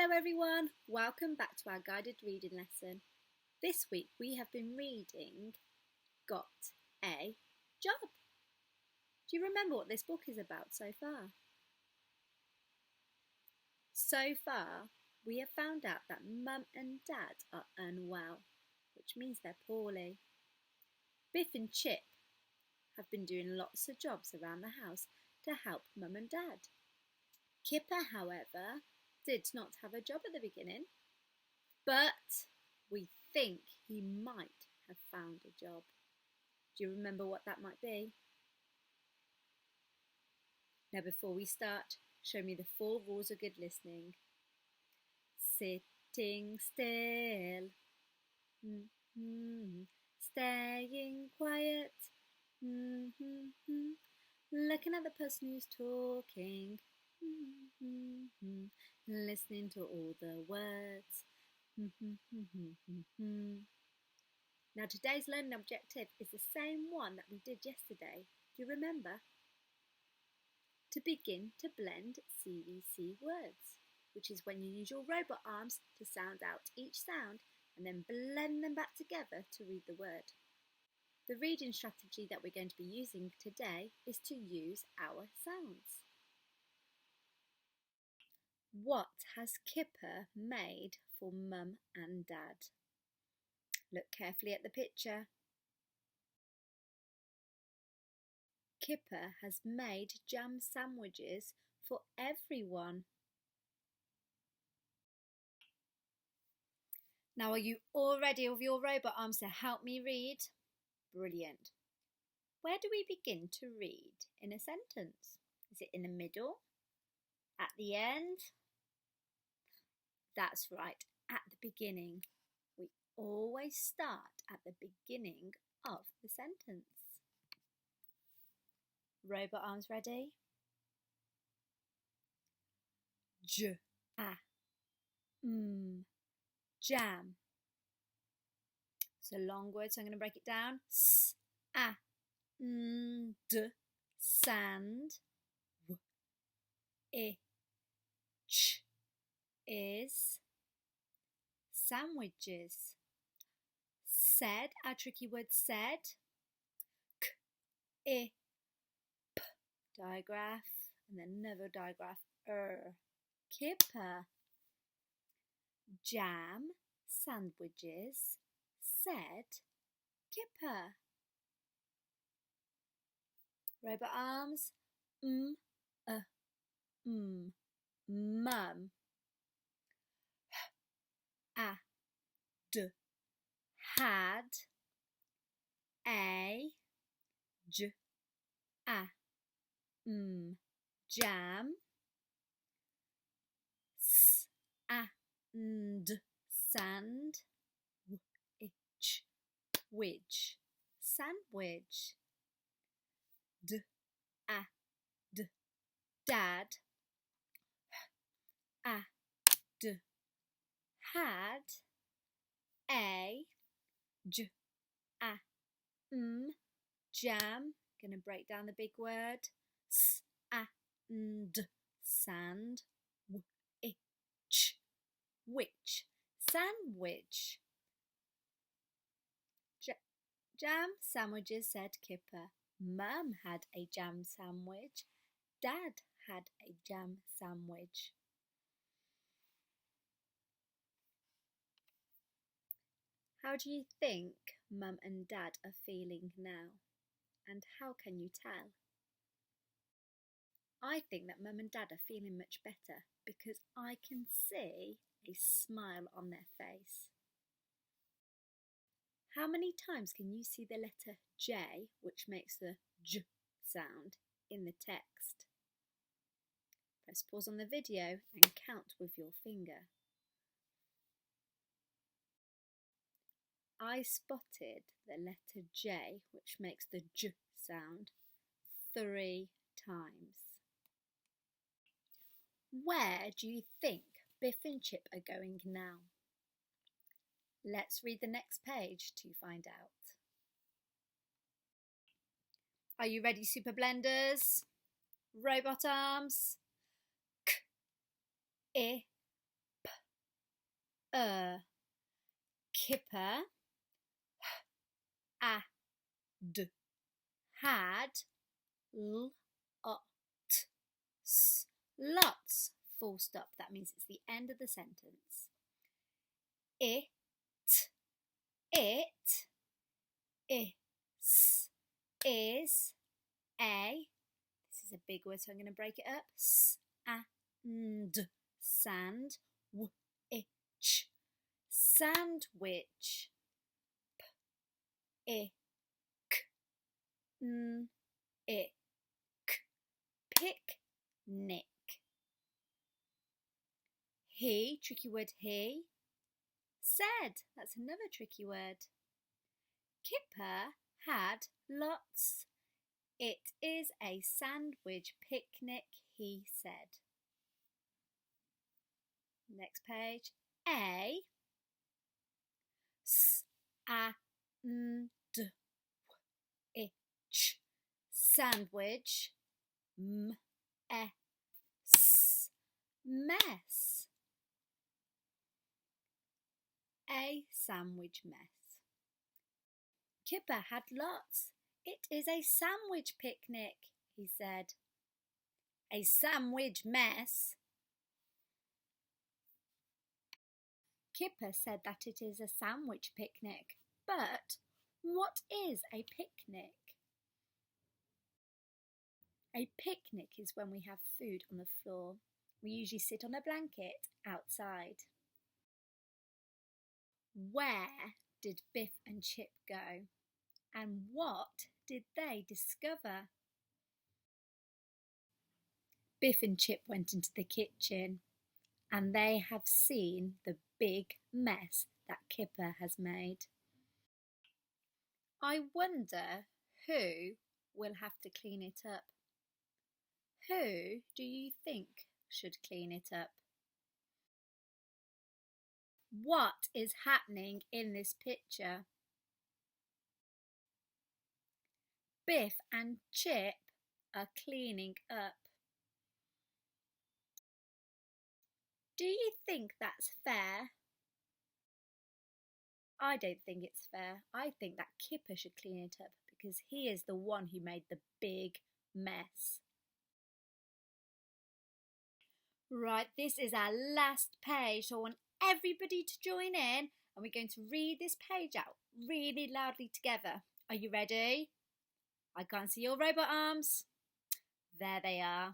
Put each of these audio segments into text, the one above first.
Hello everyone, welcome back to our guided reading lesson. This week we have been reading Got a Job. Do you remember what this book is about so far? So far we have found out that Mum and Dad are unwell, which means they're poorly. Biff and Chip have been doing lots of jobs around the house to help Mum and Dad. Kipper, however, did not have a job at the beginning, but we think he might have found a job. Do you remember what that might be? Now before we start, show me the 4 rules of good listening. Sitting still, staying quiet, looking at the person who's talking, listening to all the words. Now today's learning objective is the same one that we did yesterday. Do you remember? To begin to blend CVC words, which is when you use your robot arms to sound out each sound and then blend them back together to read the word. The reading strategy that we're going to be using today is to use our sounds. What has Kipper made for Mum and Dad? Look carefully at the picture. Kipper has made jam sandwiches for everyone. Now, are you all ready with your robot arms to help me read? Brilliant. Where do we begin to read in a sentence? Is it in the middle? At the end? That's right, at the beginning. We always start at the beginning of the sentence. Robot arms ready? Jam. It's a long word, so I'm going to break it down. Sand. Is sandwiches. Said, our tricky word said. Digraph, and then another digraph. Kipper. Jam sandwiches, said Kipper. Robot arms. Mum. Had a jam sand which sandwich. Dad had a jam. Gonna break down the big word. Sand which sandwich. Jam sandwiches, said Kipper. Mum had a jam sandwich. Dad had a jam sandwich. How do you think Mum and Dad are feeling now? And how can you tell? I think that Mum and Dad are feeling much better because I can see a smile on their face. How many times can you see the letter J, which makes the J sound, in the text? Press pause on the video and count with your finger. I spotted the letter J, which makes the J sound, 3 times. Where do you think Biff and Chip are going now? Let's read the next page to find out. Are you ready, super blenders? Robot arms. K, I, P, Kipper had lots, full stop. That means it's the end of the sentence. It is a, this is a big word, so I'm going to break it up. Sandwich. Sandwich. Picnic. He, tricky word he, said. That's another tricky word. Kipper had lots. It is a sandwich picnic, he said. Next page. A sandwich. Mess. A sandwich mess. Kipper had lots. It is a sandwich picnic, he said. A sandwich mess. Kipper said that it is a sandwich picnic, but what is a picnic? A picnic is when we have food on the floor. We usually sit on a blanket outside. Where did Biff and Chip go? And what did they discover? Biff and Chip went into the kitchen and they have seen the big mess that Kipper has made. I wonder who will have to clean it up. Who do you think should clean it up? What is happening in this picture? Biff and Chip are cleaning up. Do you think that's fair? I don't think it's fair. I think that Kipper should clean it up because he is the one who made the big mess. Right, this is our last page, so I want everybody to join in and we're going to read this page out really loudly together. Are you ready? I can't see your robot arms. There they are.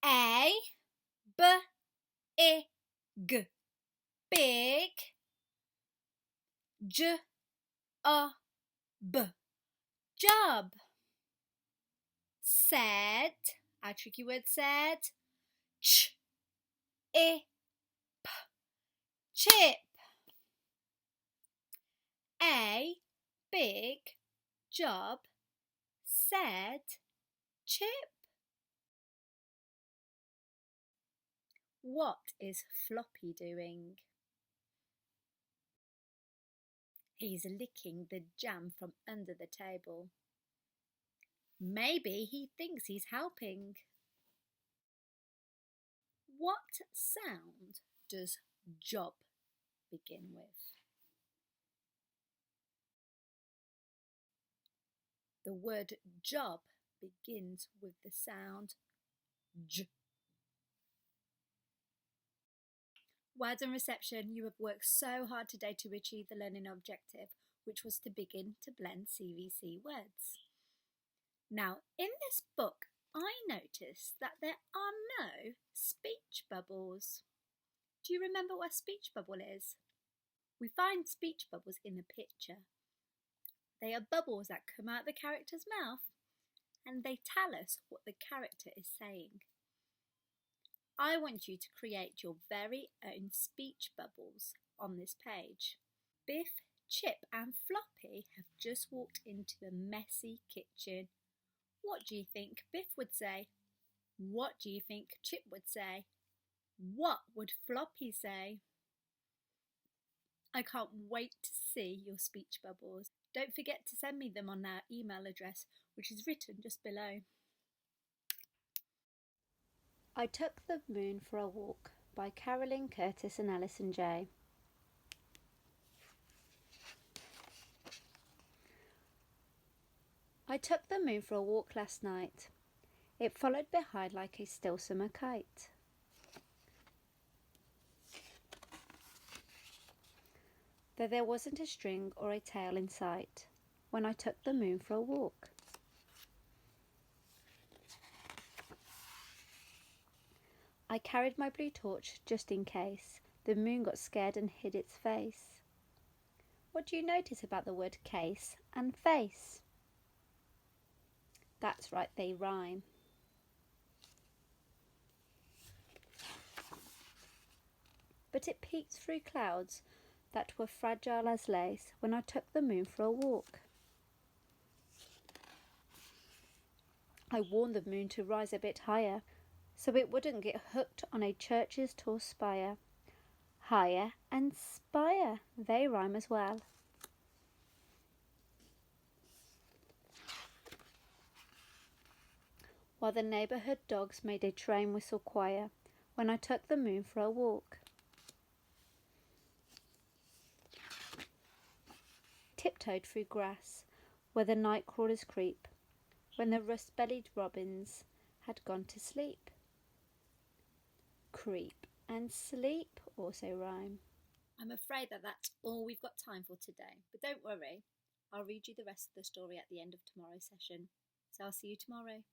A, B, I, G, big. J, O, B, job. Said, our tricky word said. Ch, I, P, chip. A, big, job, said, chip. What is Floppy doing? He's licking the jam from under the table. Maybe he thinks he's helping. What sound does job begin with? The word job begins with the sound J. Well done, reception. You have worked so hard today to achieve the learning objective, which was to begin to blend CVC words. Now, in this book, I noticed that there are no speech bubbles. Do you remember what a speech bubble is? We find speech bubbles in the picture. They are bubbles that come out the character's mouth and they tell us what the character is saying. I want you to create your very own speech bubbles on this page. Biff, Chip and Floppy have just walked into a messy kitchen. What do you think Biff would say? What do you think Chip would say? What would Floppy say? I can't wait to see your speech bubbles. Don't forget to send me them on our email address, which is written just below. I Took the Moon for a Walk by Carolyn Curtis and Alison Jay. I took the moon for a walk last night. It followed behind like a still summer kite. Though there wasn't a string or a tail in sight when I took the moon for a walk. I carried my blue torch just in case the moon got scared and hid its face. What do you notice about the word case and face? That's right, they rhyme. But it peeked through clouds that were fragile as lace when I took the moon for a walk. I warned the moon to rise a bit higher so it wouldn't get hooked on a church's tall spire. Higher and spire, they rhyme as well. While the neighbourhood dogs made a train whistle choir when I took the moon for a walk. Tiptoed through grass where the night crawlers creep when the rust-bellied robins had gone to sleep. Creep and sleep also rhyme. I'm afraid that's all we've got time for today, but don't worry, I'll read you the rest of the story at the end of tomorrow's session. So I'll see you tomorrow.